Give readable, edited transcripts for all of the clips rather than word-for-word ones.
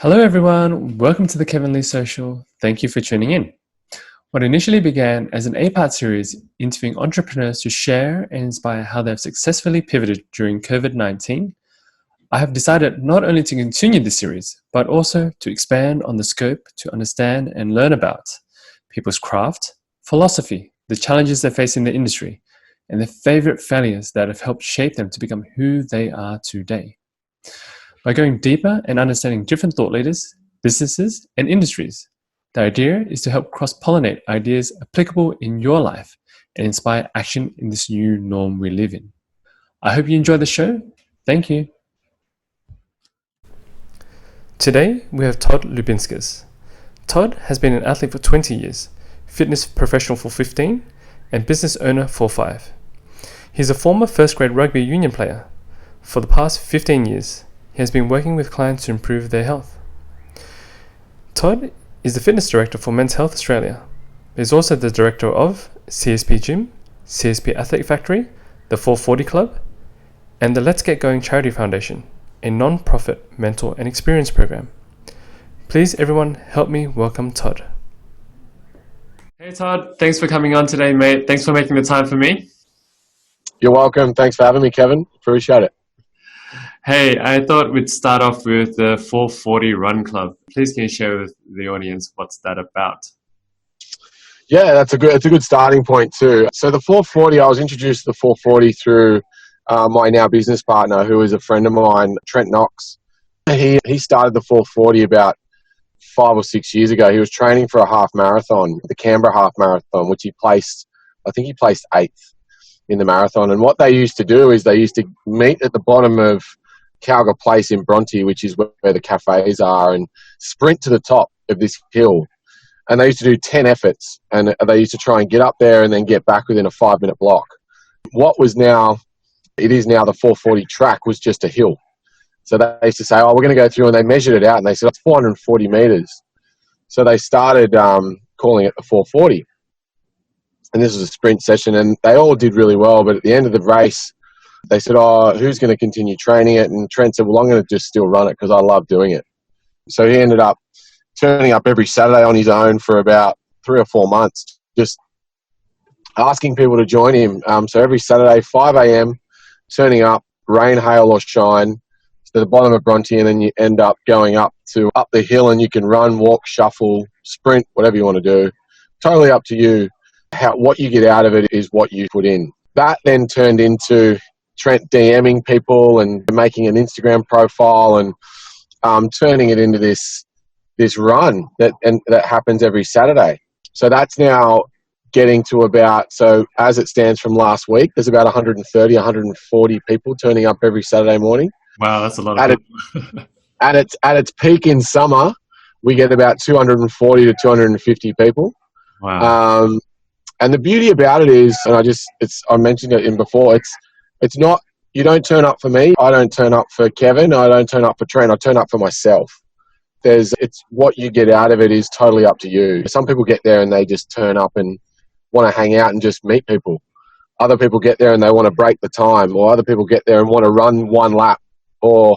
Hello, everyone. Welcome to the Kevin Lee Social. Thank you for tuning in. What initially began as an 8-part series interviewing entrepreneurs to share and inspire how they've successfully pivoted during COVID-19, I have decided not only to continue this series, but also to expand on the scope to understand and learn about people's craft, philosophy, the challenges they face in the industry, and their favorite failures that have helped shape them to become who they are today. By going deeper and understanding different thought leaders, businesses, and industries, the idea is to help cross-pollinate ideas applicable in your life and inspire action in this new norm we live in. I hope you enjoy the show. Thank you. Today, we have Todd Lubinskas. Todd has been an athlete for 20 years, fitness professional for 15, and business owner for 5. He's a former first-grade rugby union player. For the past 15 years, he has been working with clients to improve their health. Todd is the fitness director for Men's Health Australia. He is also the director of CSP Gym, CSP Athlete Factory, the 440 Club, and the Let's Get Going Charity Foundation, a non-profit mentor and experience program. Please, everyone, help me welcome Todd. Hey, Todd. Thanks for coming on today, mate. Thanks for making the time for me. You're welcome. Thanks for having me, Kevin. Appreciate it. Hey, I thought we'd start off with the 440 Run Club. Please can you share with the audience what's that about? Yeah, it's a good starting point too. So the 440, I was introduced to the 440 through my now business partner, who is a friend of mine, Trent Knox. He started the 440 about 5 or 6 years ago. He was training for a half marathon, the Canberra half marathon, which he placed 8th in the marathon. And what they used to do is they used to meet at the bottom of Calga Place in Bronte, which is where the cafes are, and sprint to the top of this hill. And they used to do 10 efforts, and they used to try and get up there and then get back within a 5-minute block. It is now the 440 track was just a hill. So they used to say, we're going to go through, and they measured it out, and they said, it's 440 meters. So they started calling it the 440. And this was a sprint session, and they all did really well. But at the end of the race, they said, who's going to continue training it? And Trent said, well, I'm going to just still run it because I love doing it. So he ended up turning up every Saturday on his own for about 3 or 4 months, just asking people to join him. So every Saturday, 5 a.m., turning up, rain, hail, or shine, to the bottom of Bronte, and then you end up going up the hill, and you can run, walk, shuffle, sprint, whatever you want to do. Totally up to you. What you get out of it is what you put in. That then turned into Trent DMing people and making an Instagram profile and turning it into this run that happens every Saturday. So that's now getting to so as it stands from last week, there's about 130, 140 people turning up every Saturday morning. Wow, that's a lot of people. At its peak in summer, we get about 240 to 250 people. Wow. And the beauty about it is, and I mentioned it before, it's not, you don't turn up for me, I don't turn up for Kevin, I don't turn up for Trent, I turn up for myself. It's what you get out of it is totally up to you. Some people get there and they just turn up and want to hang out and just meet people. Other people get there and they want to break the time, or other people get there and want to run one lap, or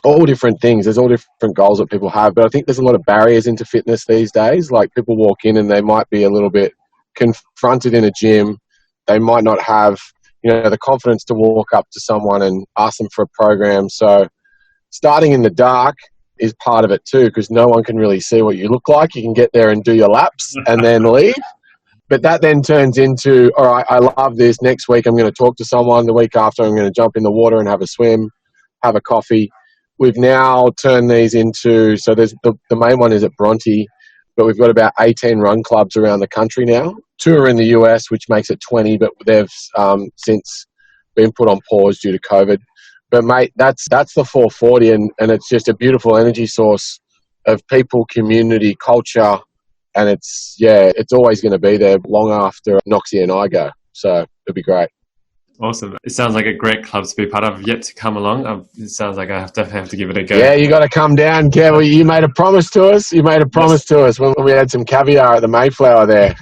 all different things. There's all different goals that people have, but I think there's a lot of barriers into fitness these days. Like, people walk in and they might be a little bit confronted in a gym. They might not have the confidence to walk up to someone and ask them for a program. So starting in the dark is part of it too, because no one can really see what you look like. You can get there and do your laps and then leave. But that then turns into, all right, I love this. Next week I'm going to talk to someone. The week after I'm going to jump in the water and have a swim, have a coffee. We've now turned these into, so there's the main one is at Bronte, but we've got about 18 run clubs around the country now. 2 are in the US, which makes it 20, but they've since been put on pause due to COVID. But mate, that's the 440, and it's just a beautiful energy source of people, community, culture, and it's always going to be there long after Noxie and I go. So it'll be great. Awesome. It sounds like a great club to be part of. Yet to come along. It sounds like I have to give it a go. Yeah, you got to come down, Kev. You made a promise to us. You made a promise to us when we had some caviar at the Mayflower there.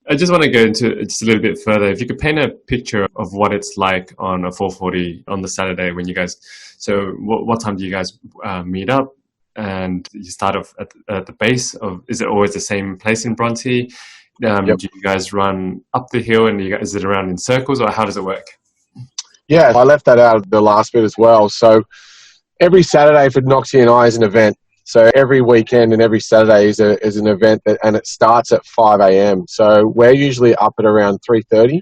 I just want to go into just a little bit further. If you could paint a picture of what it's like on a 440 on the Saturday when you guys, so what time do you guys meet up? And you start off at the base of, is it always the same place in Bronte? Yep. Do you guys run up the hill and is it around in circles, or how does it work? Yeah, I left that out of the last bit as well. So every Saturday for Noxie and I is an event. So every weekend and every Saturday is an event, and it starts at 5 a.m. So we're usually up at around 3:30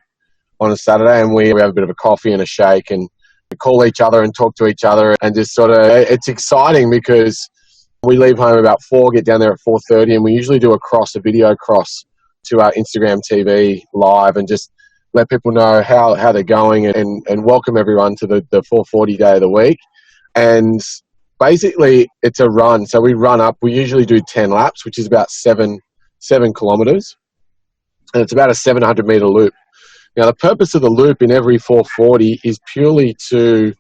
on a Saturday, and we have a bit of a coffee and a shake, and we call each other and talk to each other, and just sort of, it's exciting because we leave home about 4, get down there at 4:30, and we usually do a video cross to our Instagram TV live, and just let people know how they're going, and welcome everyone to the 440 day of the week. And basically it's a run. So we run up, we usually do 10 laps, which is about 7 kilometers. And it's about a 700 meter loop. Now, the purpose of the loop in every 440 is purely to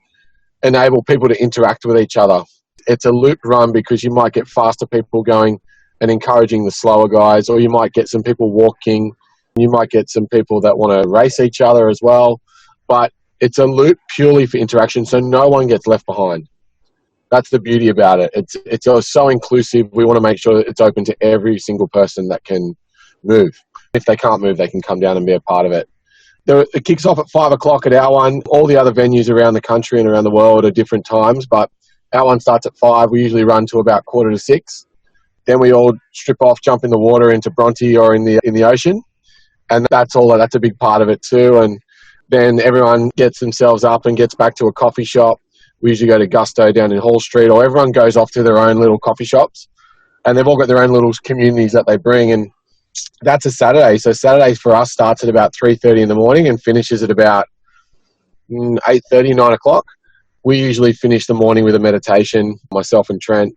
enable people to interact with each other. It's a loop run because you might get faster people going and encouraging the slower guys, or you might get some people walking. You might get some people that want to race each other as well. But it's a loop purely for interaction, so no one gets left behind. That's the beauty about it. It's so inclusive. We want to make sure that it's open to every single person that can move. If they can't move, they can come down and be a part of it. It kicks off at 5 o'clock at our one. All the other venues around the country and around the world are different times, but our one starts at 5. We usually run to about 5:45. Then we all strip off, jump in the water into Bronte or in the ocean, and that's a big part of it too. And then everyone gets themselves up and gets back to a coffee shop. We usually go to Gusto down in Hall Street, or everyone goes off to their own little coffee shops, and they've all got their own little communities that they bring. And that's a Saturday. So Saturday for us starts at about 3:30 in the morning and finishes at about 8:30, 9 o'clock. We usually finish the morning with a meditation, myself and Trent,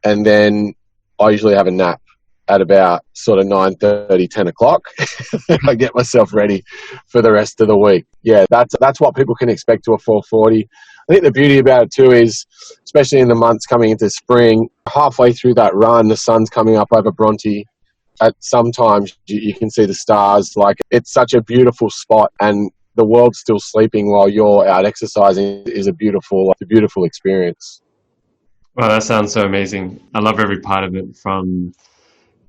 and then I usually have a nap at about sort of 9:30, 10 o'clock. I get myself ready for the rest of the week. Yeah, that's what people can expect to a 440. I think the beauty about it too is, especially in the months coming into spring, halfway through that run, the sun's coming up over Bronte. At sometimes you can see the stars. Like, it's such a beautiful spot, and the world's still sleeping while you're out exercising is a beautiful experience. Well, that sounds so amazing. I love every part of it, from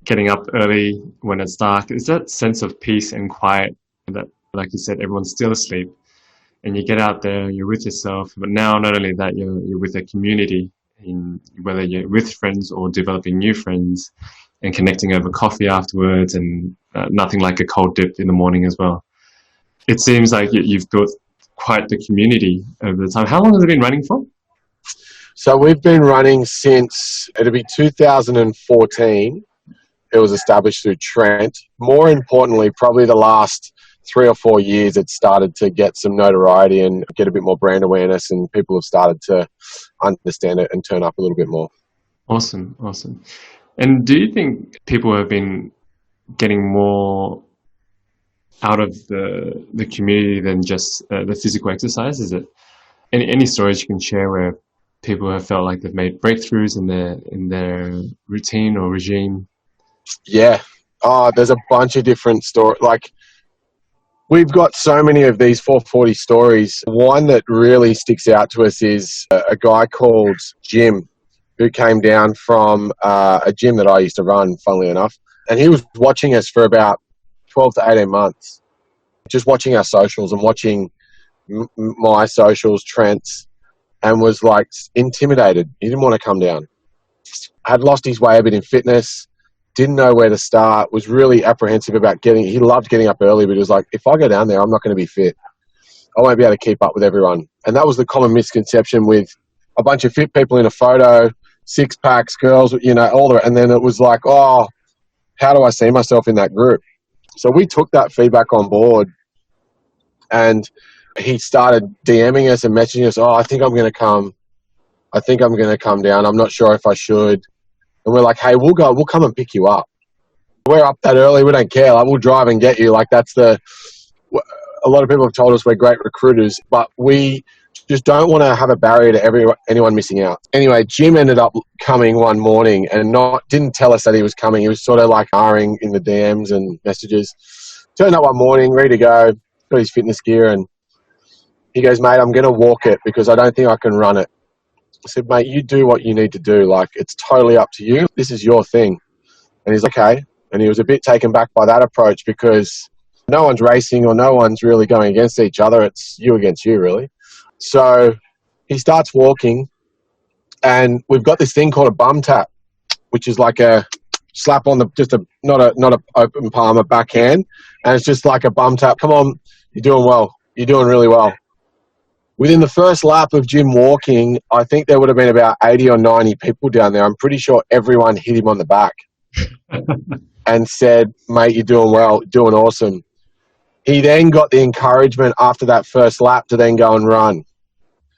getting up early when it's dark. It's that sense of peace and quiet that, like you said, everyone's still asleep. And you get out there, you're with yourself. But now, not only that, you're with a community, whether you're with friends or developing new friends, and connecting over coffee afterwards, and nothing like a cold dip in the morning as well. It seems like you've built quite the community over the time. How long has it been running for? So we've been running since, it'll be 2014. It was established through Trent. More importantly, probably the last 3 or 4 years, it started to get some notoriety and get a bit more brand awareness, and people have started to understand it and turn up a little bit more. Awesome. And do you think people have been getting more out of the community than just the physical exercise? Is it any stories you can share where people have felt like they've made breakthroughs in their routine or regime? Yeah. There's a bunch of different stories. Like, we've got so many of these 440 stories. One that really sticks out to us is a guy called Jim, who came down from a gym that I used to run, funnily enough. And he was watching us for about 12 to 18 months, just watching our socials and watching my socials, Trent's, and was like intimidated. He didn't want to come down. Had lost his way a bit in fitness, didn't know where to start, was really apprehensive about he loved getting up early, but he was like, if I go down there, I'm not going to be fit. I won't be able to keep up with everyone. And that was the common misconception with a bunch of fit people in a photo, 6-packs, girls, all the, and then it was like, oh, how do I see myself in that group? So we took that feedback on board, and he started DMing us and messaging us, I think I'm going to come down. I'm not sure if I should. And we're like, hey, we'll come and pick you up. We're up that early. We don't care. Like, we'll drive and get you. Like, a lot of people have told us we're great recruiters, but we just don't want to have a barrier to anyone missing out. Anyway, Jim ended up coming one morning and didn't tell us that he was coming. He was sort of like R-ing in the DMs and messages. Turned up one morning, ready to go, got his fitness gear, and he goes, mate, I'm going to walk it because I don't think I can run it. I said, mate, you do what you need to do. Like, it's totally up to you. This is your thing. And he's like, okay. And he was a bit taken back by that approach because no one's racing or no one's really going against each other. It's you against you, really. So he starts walking, and we've got this thing called a bum tap, which is like a slap on the, just a, not a open palm, a backhand. And it's just like a bum tap. Come on, you're doing well. You're doing really well. Within the first lap of Jim walking, I think there would have been about 80 or 90 people down there. I'm pretty sure everyone hit him on the back and said, mate, you're doing well, doing awesome. He then got the encouragement after that first lap to then go and run.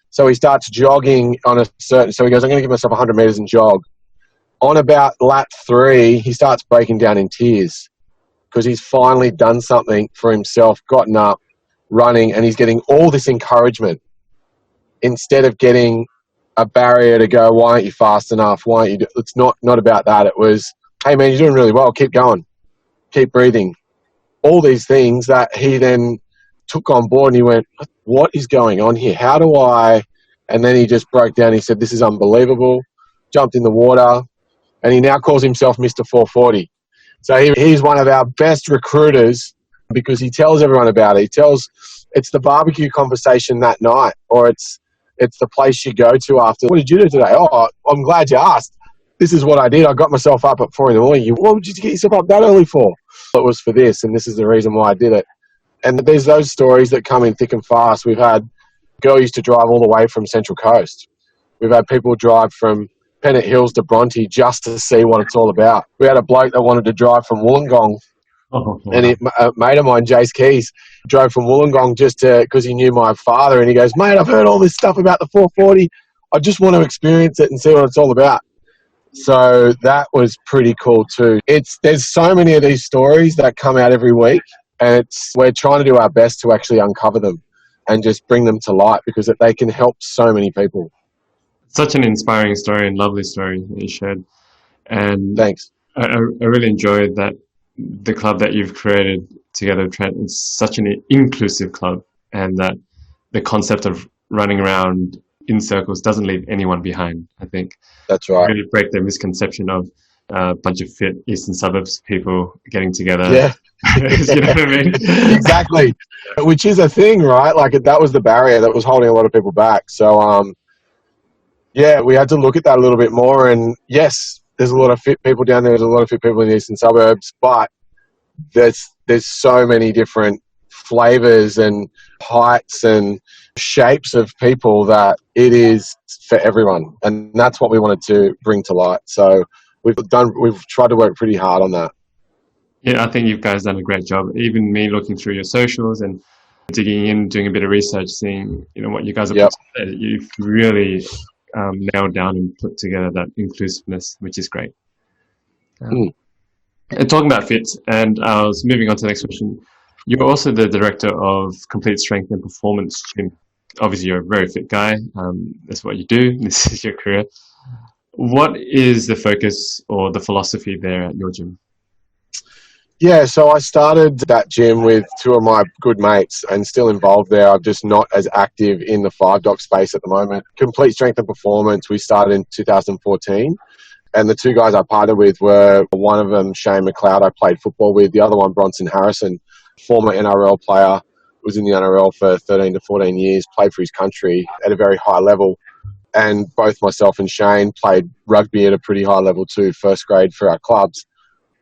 So he starts jogging on a certain, so he goes, I'm going to give myself 100 metres and jog. On about lap 3, he starts breaking down in tears because he's finally done something for himself, gotten up, running, and he's getting all this encouragement instead of getting a barrier to go, why aren't you fast enough? Why aren't you? It's not about that. It was, hey man, you're doing really well. Keep going. Keep breathing. All these things that he then took on board, and he went, what is going on here? How do I? And then he just broke down. He said, this is unbelievable. Jumped in the water, and he now calls himself Mr. 440. So he's one of our best recruiters because he tells everyone about it. It's the barbecue conversation that night, or it's the place you go to after. What did you do today? Oh, I'm glad you asked. This is what I did. I got myself up at 4 a.m. What would you get yourself up that early for? It was for this, and this is the reason why I did it. And there's those stories that come in thick and fast. We've had a girl used to drive all the way from Central Coast. We've had people drive from Pennant Hills to Bronte just to see what it's all about. We had a bloke that wanted to drive from Wollongong. Oh, wow. And a mate of mine, Jace Keys, drove from Wollongong just because he knew my father. And he goes, mate, I've heard all this stuff about the 440. I just want to experience it and see what it's all about. So that was pretty cool too. There's so many of these stories that come out every week, and we're trying to do our best to actually uncover them and just bring them to light because they can help so many people. Such an inspiring story and lovely story that you shared. And thanks. I really enjoyed that the club that you've created together, Trent, is such an inclusive club, and that the concept of running around in circles doesn't leave anyone behind. I think that's right. Really break the misconception of a bunch of fit eastern suburbs people getting together. Yeah. You know what I mean? Exactly. Which is a thing, right? Like that was the barrier that was holding a lot of people back. So, yeah, we had to look at that a little bit more. And yes, there's a lot of fit people down there. There's a lot of fit people in the eastern suburbs, but there's so many different flavors and heights and shapes of people that it is for everyone. And that's what we wanted to bring to light. So we've tried to work pretty hard on that. Yeah, I think you guys done a great job. Even me looking through your socials and digging in, doing a bit of research, seeing what you guys have put together, you've really nailed down and put together that inclusiveness, which is great. And talking about fit, and I was moving on to the next question. You're also the director of Complete Strength and Performance Gym. Obviously, you're a very fit guy. That's what you do. This is your career. What is the focus or the philosophy there at your gym? Yeah, so I started that gym with two of my good mates and still involved there. I'm just not as active in the 5-doc space at the moment. Complete Strength and Performance, we started in 2014. And the two guys I partnered with were, one of them, Shane McLeod, I played football with. The other one, Bronson Harrison, former NRL player, was in the NRL for 13 to 14 years, played for his country at a very high level. And both myself and Shane played rugby at a pretty high level too, first grade for our clubs.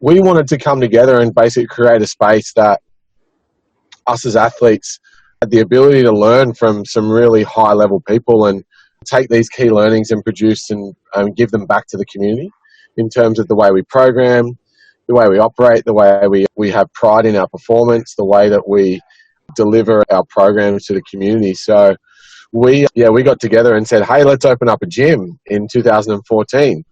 We wanted to come together and basically create a space that us as athletes had the ability to learn from some really high level people and take these key learnings and produce and give them back to the community in terms of the way we program, the way we operate, the way we have pride in our performance, the way that we deliver our programs to the community. So we got together and said, hey, let's open up a gym in 2014.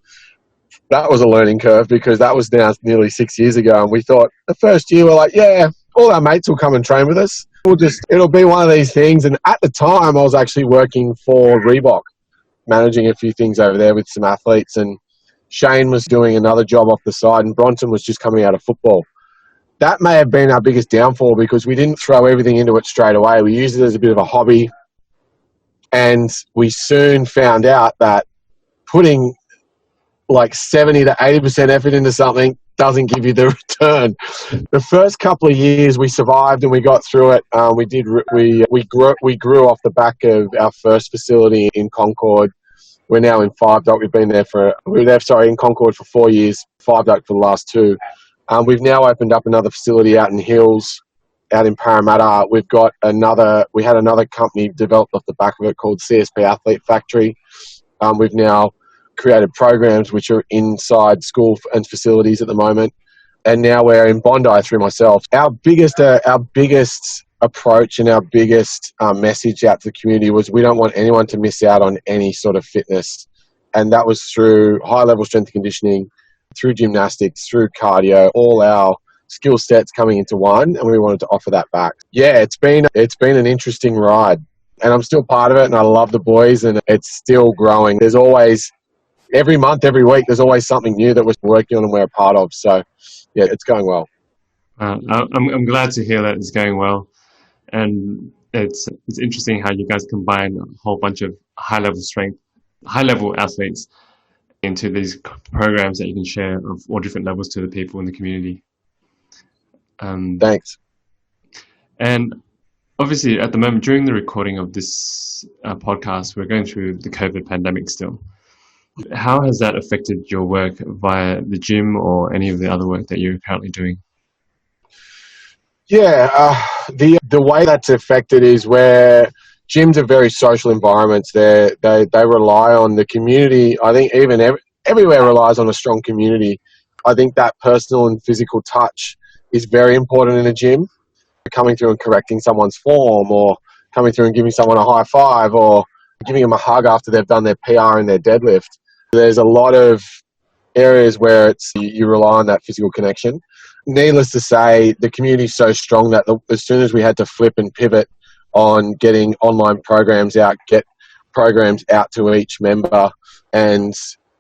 That was a learning curve because that was now nearly 6 years ago. And we thought the first year we're like, yeah, all our mates will come and train with us. It'll be one of these things. And at the time I was actually working for Reebok, managing a few things over there with some athletes. And Shane was doing another job off the side and Bronson was just coming out of football. that may have been our biggest downfall because we didn't throw everything into it straight away. We used it as a bit of a hobby, and we soon found out that putting like 70 to 80% effort into something doesn't give you the return. The first couple of years we survived and we got through it. We grew off the back of our first facility in Concord. We're now in Five Dock. We were there in Concord for 4 years, Five Dock for the last 2. We've now opened up another facility out in Hills, out in Parramatta. We had another company developed off the back of it called CSP Athlete Factory. We've now created programs which are inside school and facilities at the moment, and now we're in Bondi through myself. Our biggest approach and our biggest message out to the community was we don't want anyone to miss out on any sort of fitness, and that was through high level strength and conditioning, through gymnastics, through cardio, all our skill sets coming into one, and we wanted to offer that back. Yeah, it's been an interesting ride, and I'm still part of it, and I love the boys, and it's still growing. There's always, every month, every week, there's always something new that we're working on and we're a part of. So, yeah, it's going well. I'm glad to hear that it's going well, and it's interesting how you guys combine a whole bunch of high level athletes into these programs that you can share of all different levels to the people in the community. Thanks. And obviously, at the moment, during the recording of this podcast, we're going through the COVID pandemic still. How has that affected your work via the gym or any of the other work that you're currently doing? Yeah, the way that's affected is where gyms are very social environments. They rely on the community. I think even everywhere relies on a strong community. I think that personal and physical touch is very important in a gym. Coming through and correcting someone's form, or coming through and giving someone a high five, or giving them a hug after they've done their PR and their deadlift. There's a lot of areas where you rely on that physical connection. Needless to say, the community is so strong that as soon as we had to flip and pivot on getting online programs out, get programs out to each member and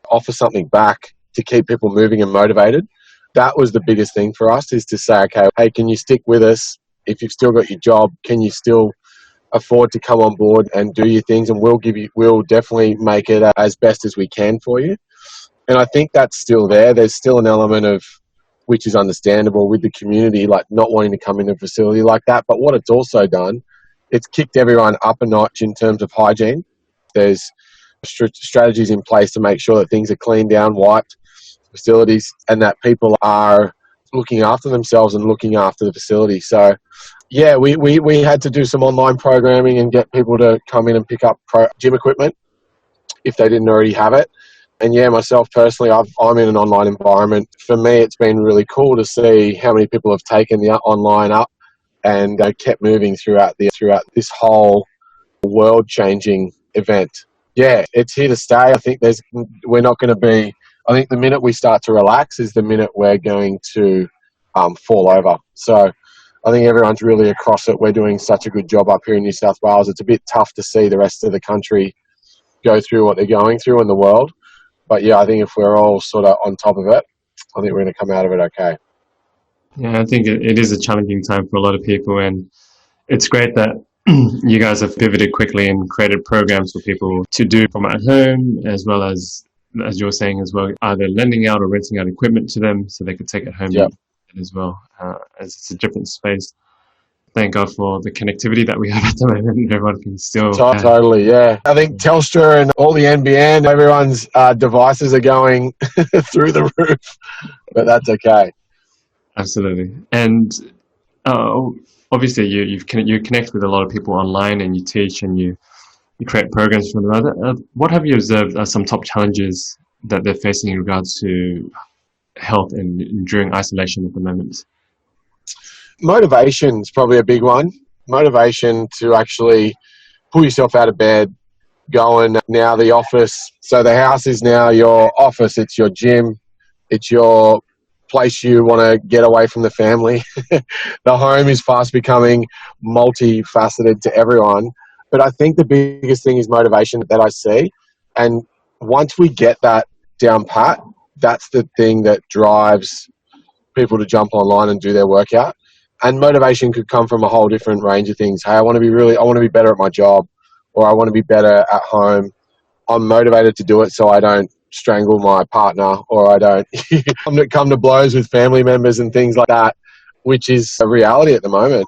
offer something back to keep people moving and motivated, that was the biggest thing for us, is to say, okay, hey, can you stick with us? If you've still got your job, can you still afford to come on board and do your things, and we'll definitely make it as best as we can for you. And I think that's still there. There's still an element of, which is understandable with the community, like not wanting to come in a facility like that. But what it's also done, it's kicked everyone up a notch in terms of hygiene. There's strategies in place to make sure that things are cleaned down, wiped, facilities, and that people are looking after themselves and looking after the facility. So yeah, we had to do some online programming and get people to come in and pick up gym equipment if they didn't already have it. And yeah, myself personally, I'm in an online environment. For me, it's been really cool to see how many people have taken the online up and kept moving throughout this whole world-changing event. Yeah, it's here to stay. I think we're not going to be. I think the minute we start to relax is the minute we're going to fall over. So I think everyone's really across it. We're doing such a good job up here in New South Wales. It's a bit tough to see the rest of the country go through what they're going through in the world. But yeah, I think if we're all sort of on top of it, I think we're going to come out of it okay. Yeah, I think it is a challenging time for a lot of people, and it's great that you guys have pivoted quickly and created programs for people to do from at home, as well as you were saying as well, either lending out or renting out equipment to them so they could take it home. Yep. As well, as it's a different space. Thank God for the connectivity that we have at the moment. Everyone can still... Totally, yeah. I think Telstra and all the NBN, everyone's devices are going through the roof, but that's okay. Absolutely. And obviously you connect with a lot of people online, and you teach and you create programs for them. What have you observed are some top challenges that they're facing in regards to health and during isolation at the moment? Motivation is probably a big one. Motivation to actually pull yourself out of bed, going now the office. So the house is now your office. It's your gym. It's your place you want to get away from the family. The home is fast becoming multifaceted to everyone. But I think the biggest thing is motivation that I see. And once we get that down pat, that's the thing that drives people to jump online and do their workout. And motivation could come from a whole different range of things. Hey, I want to be better at my job, or I want to be better at home. I'm motivated to do it so I don't strangle my partner, or I don't come to blows with family members and things like that, which is a reality at the moment.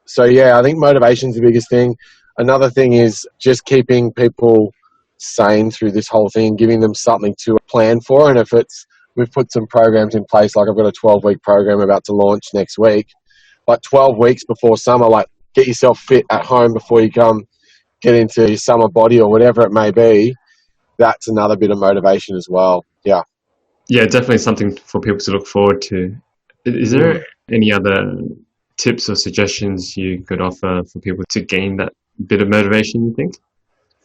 So yeah, I think motivation's the biggest thing. Another thing is just keeping people sane through this whole thing, giving them something to plan for. And if we've put some programs in place, like I've got a 12-week program about to launch next week, like 12 weeks before summer, like get yourself fit at home before you come get into your summer body or whatever it may be. That's another bit of motivation as well. Yeah. Yeah, definitely something for people to look forward to. Is there any other tips or suggestions you could offer for people to gain that bit of motivation, you think?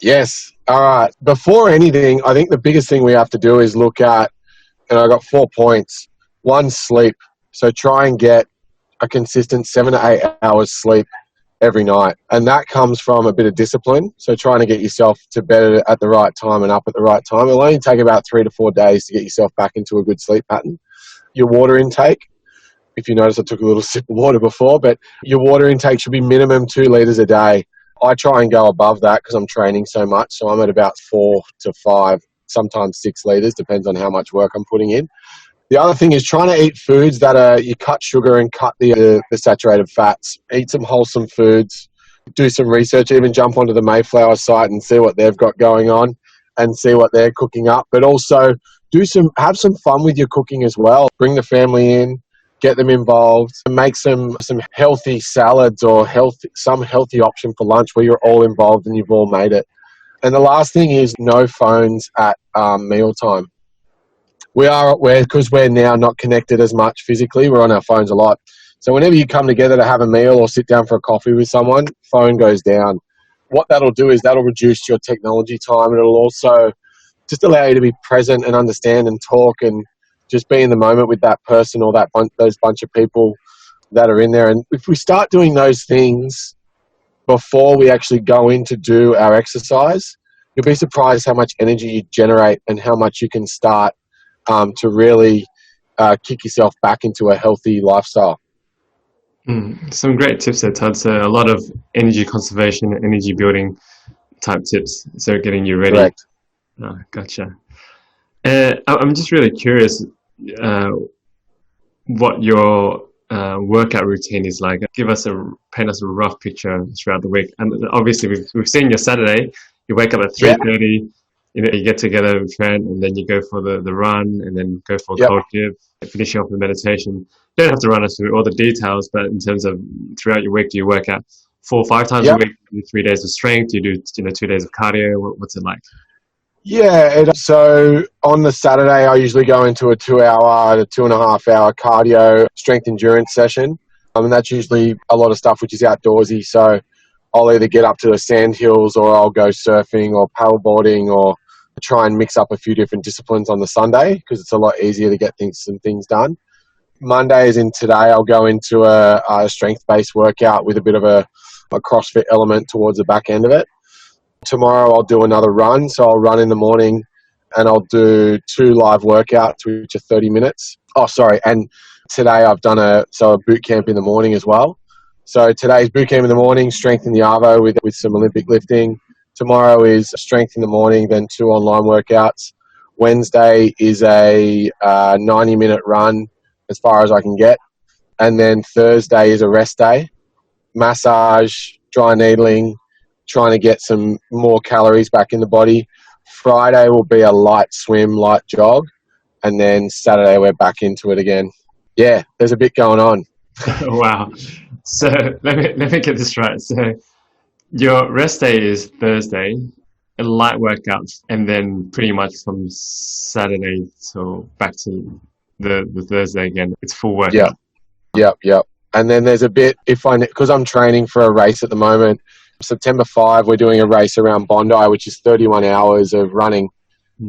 Yes. All right. Before anything, I think the biggest thing we have to do is look at, and I've got 4 points. One, sleep. So try and get a consistent 7 to 8 hours sleep every night. And that comes from a bit of discipline. So trying to get yourself to bed at the right time and up at the right time. It'll only take about 3 to 4 days to get yourself back into a good sleep pattern. Your water intake. If you notice, I took a little sip of water before, but your water intake should be minimum 2 litres a day. I try and go above that because I'm training so much. So I'm at about 4 to 5, sometimes 6 litres, depends on how much work I'm putting in. The other thing is trying to eat foods that you cut sugar and cut the saturated fats. Eat some wholesome foods. Do some research, even jump onto the Mayflower site and see what they've got going on and see what they're cooking up. But also have some fun with your cooking as well. Bring the family in. Get them involved, and make some healthy salads or some healthy option for lunch where you're all involved and you've all made it. And the last thing is no phones at mealtime. Because we're now not connected as much physically, we're on our phones a lot. So whenever you come together to have a meal or sit down for a coffee with someone, phone goes down. What that'll do is that'll reduce your technology time, and it'll also just allow you to be present and understand and talk and just be in the moment with that person or those bunch of people that are in there. And if we start doing those things before we actually go in to do our exercise, you'll be surprised how much energy you generate and how much you can start to really kick yourself back into a healthy lifestyle. Some great tips there, Todd. So a lot of energy conservation and energy building type tips. So getting you ready. Correct. Oh, gotcha. I'm just really curious what your workout routine is like. Paint us a rough picture throughout the week. And obviously, we've seen your Saturday. You wake up at 3:30. You get together with a friend, and then you go for the run, and then go for a cold gym, finishing off with meditation. You don't have to run us through all the details, but in terms of throughout your week, do you work out 4 or 5 times a week? Do you do 3 days of strength? Do you do 2 days of cardio? What's it like? Yeah, so on the Saturday, I usually go into a 2-hour to 2.5 hour cardio strength endurance session. And that's usually a lot of stuff which is outdoorsy. So I'll either get up to the sand hills, or I'll go surfing or paddleboarding, or try and mix up a few different disciplines on the Sunday because it's a lot easier to get some things done. Monday, as in today, I'll go into a strength-based workout with a bit of a CrossFit element towards the back end of it. Tomorrow I'll do another run, so I'll run in the morning and I'll do 2 live workouts, which are 30 minutes. And today I've done a boot camp in the morning as well. So today's boot camp in the morning, strength in the Arvo with some Olympic lifting. Tomorrow is strength in the morning, then 2 online workouts. Wednesday is a 90-minute run as far as I can get. And then Thursday is a rest day, massage, dry needling, trying to get some more calories back in the body. Friday will be a light swim, light jog, and then Saturday we're back into it again. Yeah, there's a bit going on. Wow. So let me get this right. So your rest day is Thursday, a light workout, and then pretty much from Saturday till back to the Thursday again, it's full workout. Yep. And then there's a bit, because I'm training for a race at the moment, September 5, we're doing a race around Bondi, which is 31 hours of running.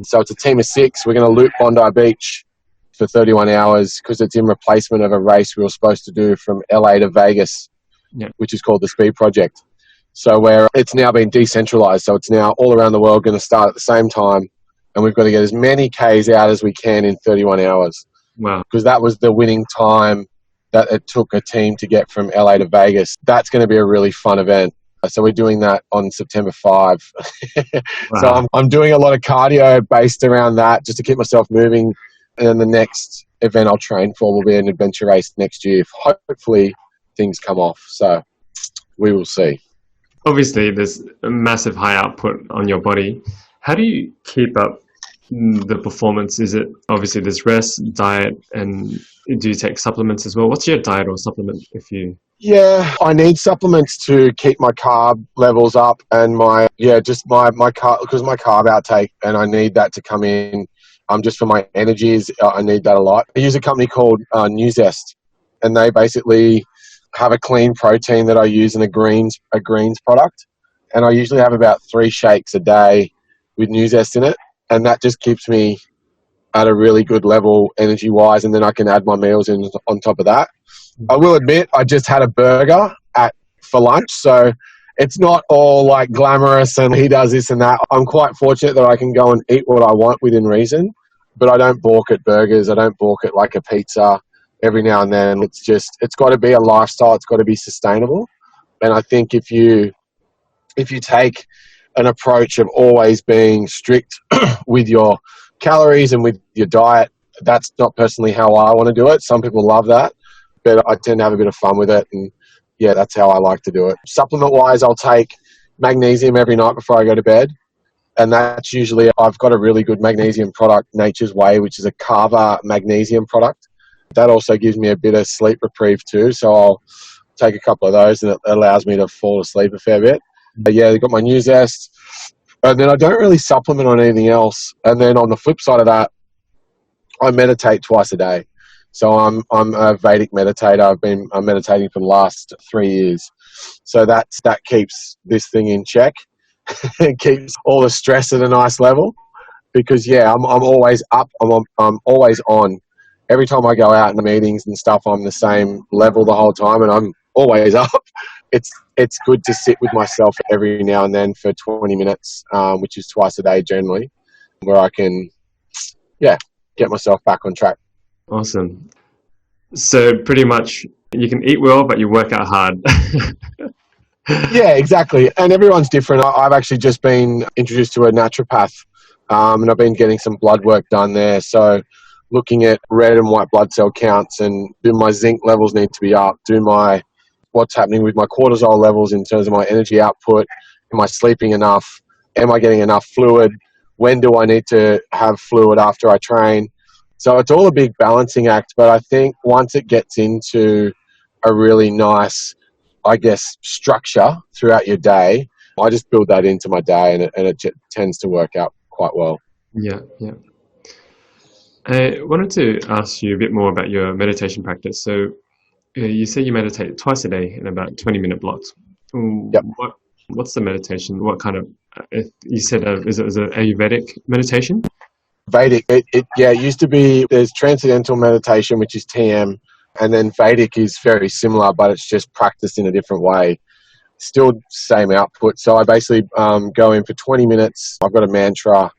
So it's a team of 6. We're going to loop Bondi Beach for 31 hours because it's in replacement of a race we were supposed to do from LA to Vegas, which is called the Speed Project. So it's now been decentralized. So it's now all around the world going to start at the same time. And we've got to get as many Ks out as we can in 31 hours. Wow. because that was the winning time that it took a team to get from LA to Vegas. That's going to be a really fun event. So we're doing that on September 5. So Wow. I'm doing a lot of cardio based around that just to keep myself moving. And then the next event I'll train for will be an adventure race next year. Hopefully things come off. So we will see. Obviously, there's a massive high output on your body. How do you keep up the performance? Is it obviously there's rest, diet, and do you take supplements as well? What's your diet or supplement if you? Yeah, I need supplements to keep my carb levels up and my carb, because my carb outtake, and I need that to come in. Just for my energies, I need that a lot. I use a company called Nuzest, and they basically have a clean protein that I use in a greens product, and I usually have about 3 shakes a day with Nuzest in it, and that just keeps me at a really good level energy wise, and then I can add my meals in on top of that. I will admit I just had a burger for lunch, so it's not all like glamorous and he does this and that. I'm quite fortunate that I can go and eat what I want within reason, but I don't balk at burgers. I don't balk at like a pizza every now and then. It's got to be a lifestyle. It's got to be sustainable. And I think if you take an approach of always being strict with your calories and with your diet, that's not personally how I want to do it. Some people love that, but I tend to have a bit of fun with it. And yeah, that's how I like to do it. Supplement wise, I'll take magnesium every night before I go to bed. And that's usually, I've got a really good magnesium product, Nature's Way, which is a Carver magnesium product. That also gives me a bit of sleep reprieve too. So I'll take a couple of those and it allows me to fall asleep a fair bit. But yeah, they've got my Nuzest. And then I don't really supplement on anything else. And then on the flip side of that, I meditate twice a day. So I'm a Vedic meditator. I'm meditating for the last 3 years. So that keeps this thing in check. It keeps all the stress at a nice level. Because yeah, I'm always up. I'm always on. Every time I go out in the meetings and stuff, I'm the same level the whole time, and I'm always up. It's good to sit with myself every now and then for 20 minutes, which is twice a day generally, where I can, get myself back on track. Awesome. So pretty much you can eat well, but you work out hard. Yeah, exactly. And everyone's different. I've actually just been introduced to a naturopath, and I've been getting some blood work done there. So looking at red and white blood cell counts, and do my zinc levels need to be up, what's happening with my cortisol levels in terms of my energy output, am I sleeping enough, am I getting enough fluid, when do I need to have fluid after I train. So it's all a big balancing act, but I think once it gets into a really nice, I guess, structure throughout your day, I just build that into my day, and it tends to work out quite well. Yeah. I wanted to ask you a bit more about your meditation practice. So you say you meditate twice a day in about 20-minute blocks. Yep. What's the meditation? What kind of, you said, is it Ayurvedic meditation? Vedic, it used to be, there's Transcendental Meditation, which is TM, and then Vedic is very similar, but it's just practiced in a different way. Still same output. So I basically go in for 20 minutes. I've got a mantra.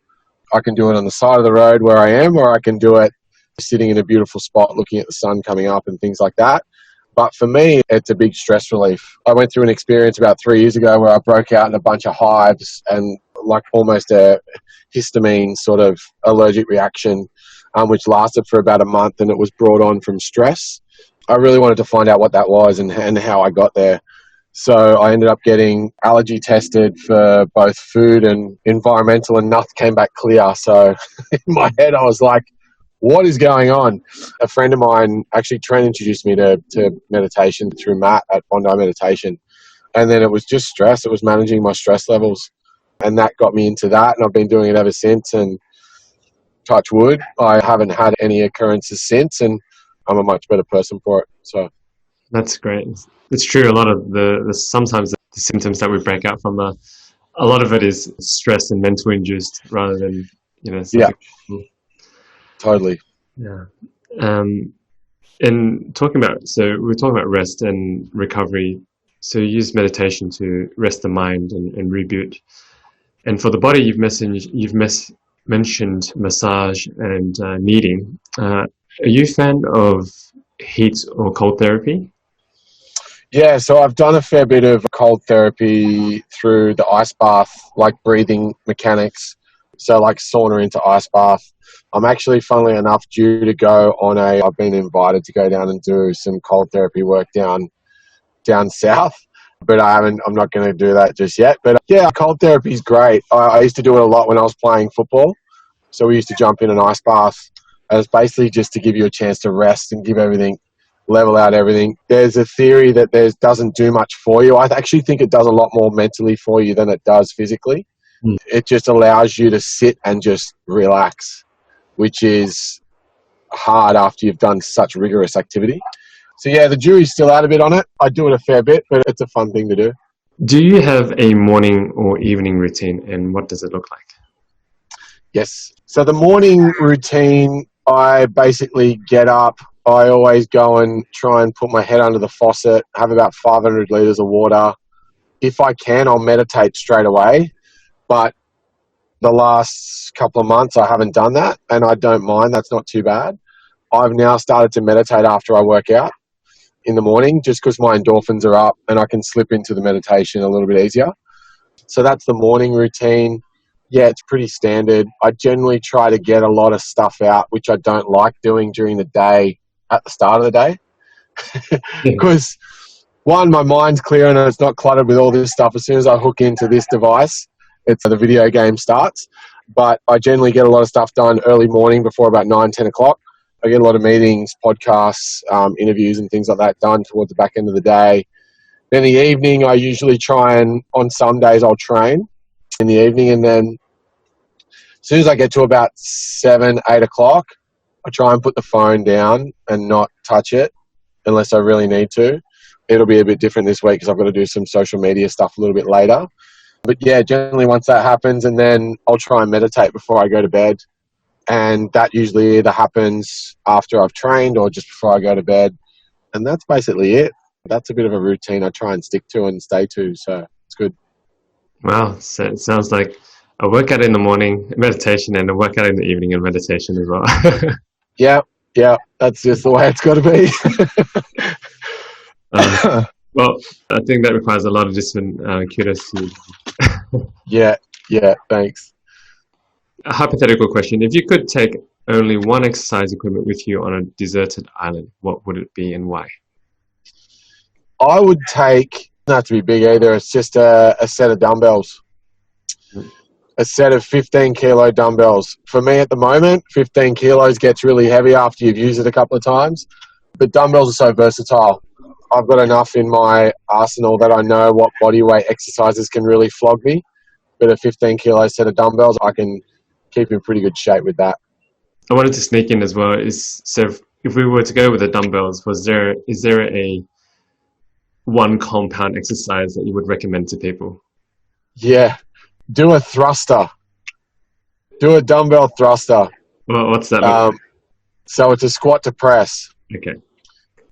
I can do it on the side of the road where I am, or I can do it sitting in a beautiful spot looking at the sun coming up and things like that. But for me, it's a big stress relief. I went through an experience about 3 years ago where I broke out in a bunch of hives and like almost a histamine sort of allergic reaction, which lasted for about a month, and it was brought on from stress. I really wanted to find out what that was and how I got there. So I ended up getting allergy tested for both food and environmental, and nothing came back clear. So in my head, I was like, what is going on? A friend of mine, actually, Trent, introduced me to meditation through Matt at Bondi Meditation. And then it was just stress. It was managing my stress levels. And that got me into that. And I've been doing it ever since. And touch wood, I haven't had any occurrences since. And I'm a much better person for it. So That's great. It's true. A lot of sometimes the symptoms that we break out from, a lot of it is stress and mental induced rather than, yeah, totally. Yeah. And so we're talking about rest and recovery. So you use meditation to rest the mind and reboot. And for the body, you've mentioned massage and kneading. Are you a fan of heat or cold therapy? Yeah, so I've done a fair bit of cold therapy through the ice bath, like breathing mechanics. So like sauna into ice bath. I'm actually, funnily enough, due to go on I've been invited to go down and do some cold therapy work down south, but I'm not going to do that just yet. But yeah, cold therapy is great. I used to do it a lot when I was playing football. So we used to jump in an ice bath. And it's basically just to give you a chance to rest and level out everything. There's a theory that doesn't do much for you. I actually think it does a lot more mentally for you than it does physically. Mm. It just allows you to sit and just relax, which is hard after you've done such rigorous activity. So yeah, the jury's still out a bit on it. I do it a fair bit, but it's a fun thing to do. Do you have a morning or evening routine, and what does it look like? Yes. So the morning routine, I basically get up. I always go and try and put my head under the faucet, have about 500 litres of water. If I can, I'll meditate straight away. But the last couple of months, I haven't done that, and I don't mind. That's not too bad. I've now started to meditate after I work out in the morning, just because my endorphins are up and I can slip into the meditation a little bit easier. So that's the morning routine. Yeah, it's pretty standard. I generally try to get a lot of stuff out, which I don't like doing during the day at the start of the day. Because, one, my mind's clear and it's not cluttered with all this stuff. As soon as I hook into this device, the video game starts. But I generally get a lot of stuff done early morning before about 9, 10 o'clock. I get a lot of meetings, podcasts, interviews and things like that done towards the back end of the day. Then the evening, I usually try and, on some days, I'll train in the evening, and then as soon as I get to about 7, 8 o'clock, I try and put the phone down and not touch it unless I really need to. It'll be a bit different this week because I've got to do some social media stuff a little bit later. But yeah, generally once that happens, and then I'll try and meditate before I go to bed. And that usually either happens after I've trained or just before I go to bed. And that's basically it. That's a bit of a routine I try and stick to and stay to, so it's good. Wow, so it sounds like a workout in the morning, meditation, and a workout in the evening and meditation as well. Yeah, that's just the way it's got to be. Well, I think that requires a lot of discipline. Kudos to you. Yeah, thanks. A hypothetical question. If you could take only one exercise equipment with you on a deserted island, what would it be and why? I would take, not to be big either, it's just a set of dumbbells. A set of 15 kilo dumbbells. For me at the moment, 15 kilos gets really heavy after you've used it a couple of times. But dumbbells are so versatile. I've got enough in my arsenal that I know what body weight exercises can really flog me. But a 15 kilo set of dumbbells, I can keep in pretty good shape with that. I wanted to sneak in as well. If we were to go with the dumbbells, is there a one compound exercise that you would recommend to people? Yeah. Do a thruster. Do a dumbbell thruster. Well, what's that look like? So it's a squat to press. Okay.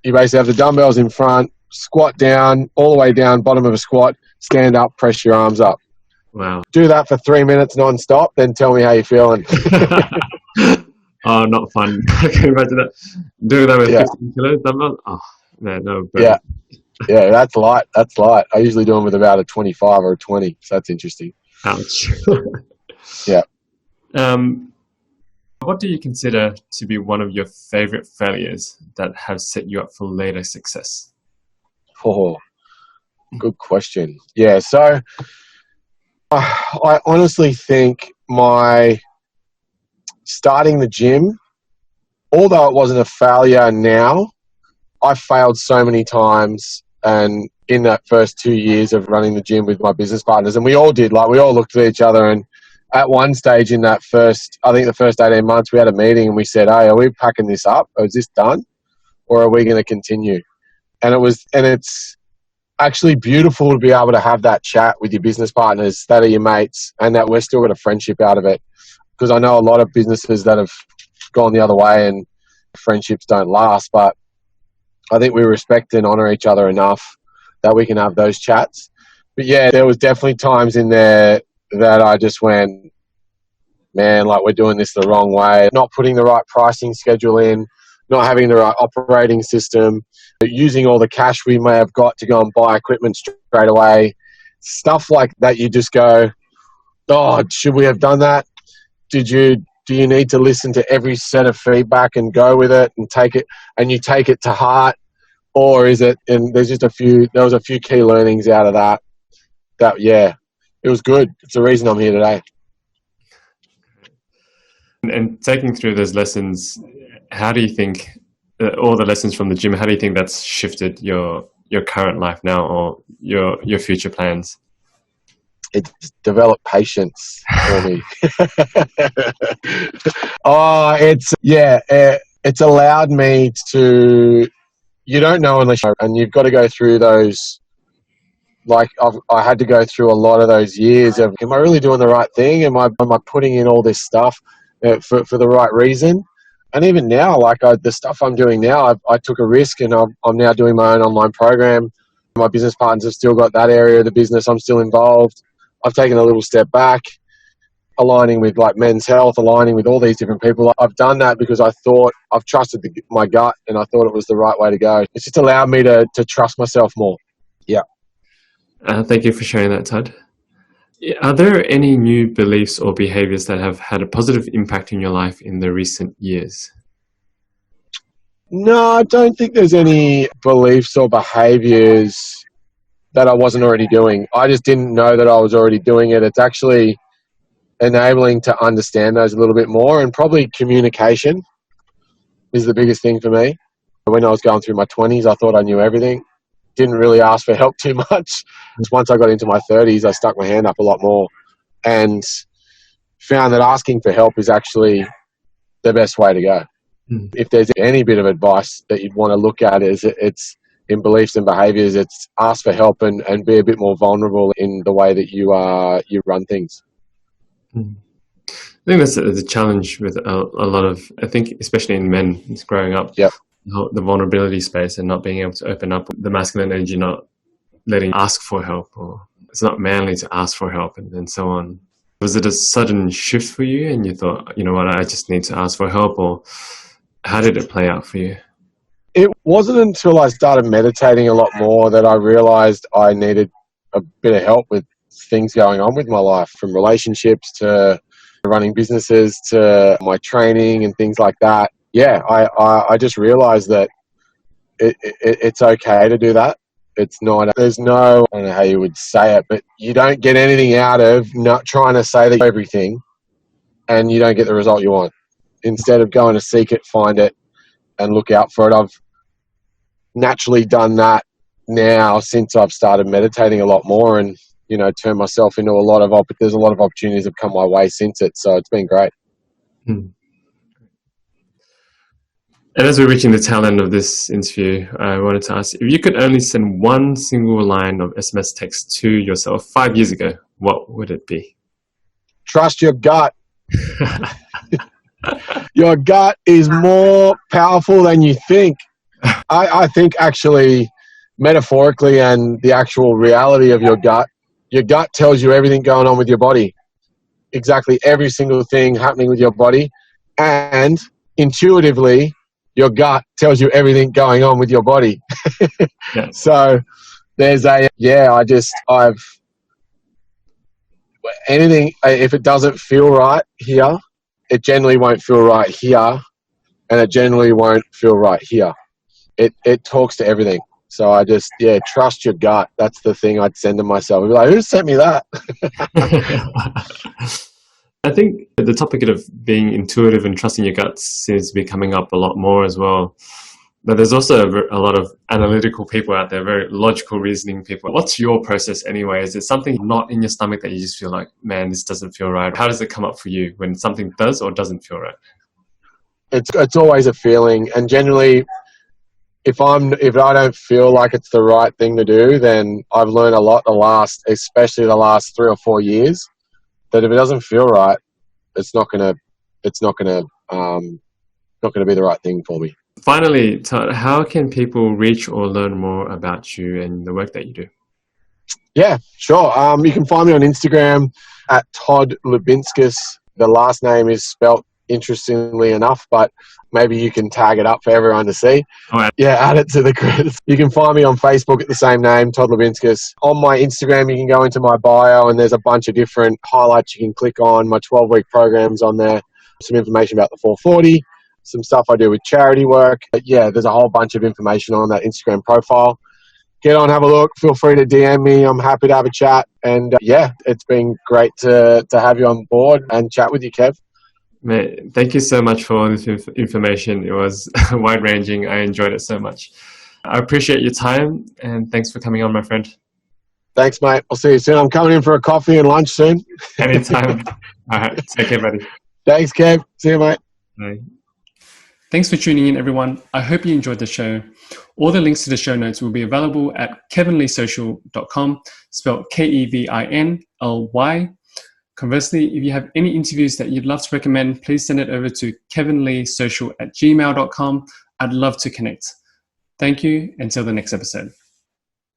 You basically have the dumbbells in front, squat down, all the way down, bottom of a squat, stand up, press your arms up. Wow. Do that for 3 minutes non-stop, then tell me how you're feeling. Oh, not fun. I can imagine that. Doing that with 15 kilos dumbbells? Oh, no. Yeah, that's light. I usually do them with about a 25 or a 20, so that's interesting. Ouch. Yeah. What do you consider to be one of your favorite failures that have set you up for later success? Oh, good question. Yeah, so I honestly think my starting the gym, although it wasn't a failure now, I failed so many times, and in that first 2 years of running the gym with my business partners, and we all did, we all looked at each other, and at one stage in that the first 18 months, we had a meeting and we said, hey, are we packing this up? Or is this done? Or are we going to continue? And it's actually beautiful to be able to have that chat with your business partners that are your mates, and that we're still got a friendship out of it. Because I know a lot of businesses that have gone the other way and friendships don't last, but I think we respect and honor each other enough that we can have those chats. But yeah, there was definitely times in there that I just went, man, we're doing this the wrong way. Not putting the right pricing schedule in, not having the right operating system, using all the cash we may have got to go and buy equipment straight away. Stuff like that, you just go, oh, should we have done that? Do you need to listen to every set of feedback and go with it and take it, and you take it to heart? Or is it, and there was a few key learnings out of that, yeah, it was good. It's the reason I'm here today. And taking through those lessons, how do you think, all the lessons from the gym, how do you think that's shifted your current life now, or your future plans? It's developed patience for me. It's allowed me to, you don't know unless you, and you've got to go through those. Like I had to go through a lot of those years of, am I really doing the right thing? Am I putting in all this stuff for the right reason? And even now, like the stuff I'm doing now, I took a risk, and I'm now doing my own online program. My business partners have still got that area of the business. I'm still involved. I've taken a little step back, aligning with like Men's Health, aligning with all these different people. I've done that because I've trusted my gut, and I thought it was the right way to go. It's just allowed me to trust myself more. Yeah. Thank you for sharing that, Todd. Are there any new beliefs or behaviors that have had a positive impact in your life in the recent years? No, I don't think there's any beliefs or behaviors that I wasn't already doing. I just didn't know that I was already doing it. It's actually enabling to understand those a little bit more, and probably communication is the biggest thing for me. When I was going through my 20s, I thought I knew everything. Didn't really ask for help too much. Once I got into my 30s, I stuck my hand up a lot more and found that asking for help is actually the best way to go. If there's any bit of advice that you'd want to look at, it's in beliefs and behaviors, it's ask for help and be a bit more vulnerable in the way that you run things. I think that's the challenge with a lot of, I think, especially in men growing up. Yep. The vulnerability space and not being able to open up, the masculine energy not letting ask for help, or it's not manly to ask for help, and so on. Was it a sudden shift for you and you thought, you know what, I just need to ask for help, or how did it play out for you? It wasn't until I started meditating a lot more that I realized I needed a bit of help with things going on with my life, from relationships to running businesses to my training and things like that. Yeah, I just realized that it's okay to do that. It's not, there's no, I don't know how you would say it, but you don't get anything out of not trying to say that everything, and you don't get the result you want. Instead of going to seek it, find it, and look out for it. I've naturally done that now since I've started meditating a lot more, and, you know, turned myself into there's a lot of opportunities have come my way since it. So it's been great. And as we're reaching the tail end of this interview, I wanted to ask, if you could only send one single line of SMS text to yourself 5 years ago, what would it be? Trust your gut. Your gut is more powerful than you think. I think actually, metaphorically and the actual reality of your gut tells you everything going on with your body. Exactly every single thing happening with your body. And intuitively, your gut tells you everything going on with your body. Yeah. So there's if it doesn't feel right here, it generally won't feel right here, and it generally won't feel right here. It talks to everything. So I just, trust your gut. That's the thing I'd send to myself. I'd be like, who sent me that? I think the topic of being intuitive and trusting your gut seems to be coming up a lot more as well. But there's also a lot of analytical people out there, very logical reasoning people. What's your process anyway? Is it something not in your stomach that you just feel like, man, this doesn't feel right? How does it come up for you when something does or doesn't feel right? It's always a feeling. And generally, if I don't feel like it's the right thing to do, then I've learned a lot especially the last 3 or 4 years, that if it doesn't feel right, it's not gonna be the right thing for me. Finally, Todd, how can people reach or learn more about you and the work that you do? Yeah, sure. You can find me on Instagram at Todd Lubinskas. The last name is spelt interestingly enough, but maybe you can tag it up for everyone to see. All right. Yeah, add it to the credits. You can find me on Facebook at the same name, Todd Lubinskas. On my Instagram, you can go into my bio and there's a bunch of different highlights you can click on. My 12-week program's on there. Some information about the 440, some stuff I do with charity work. But yeah, there's a whole bunch of information on that Instagram profile. Get on, have a look. Feel free to DM me. I'm happy to have a chat. And yeah, it's been great to have you on board and chat with you, Kev. Mate, thank you so much for all this information. It was wide-ranging. I enjoyed it so much. I appreciate your time, and thanks for coming on, my friend. Thanks, mate. I'll see you soon. I'm coming in for a coffee and lunch soon. Anytime. All right. Take care, buddy. Thanks, Kev. See you, mate. Bye. Thanks for tuning in, everyone. I hope you enjoyed the show. All the links to the show notes will be available at kevinleesocial.com, spelled Kevinly. Conversely, if you have any interviews that you'd love to recommend, please send it over to kevinleesocial@gmail.com. I'd love to connect. Thank you. Until the next episode.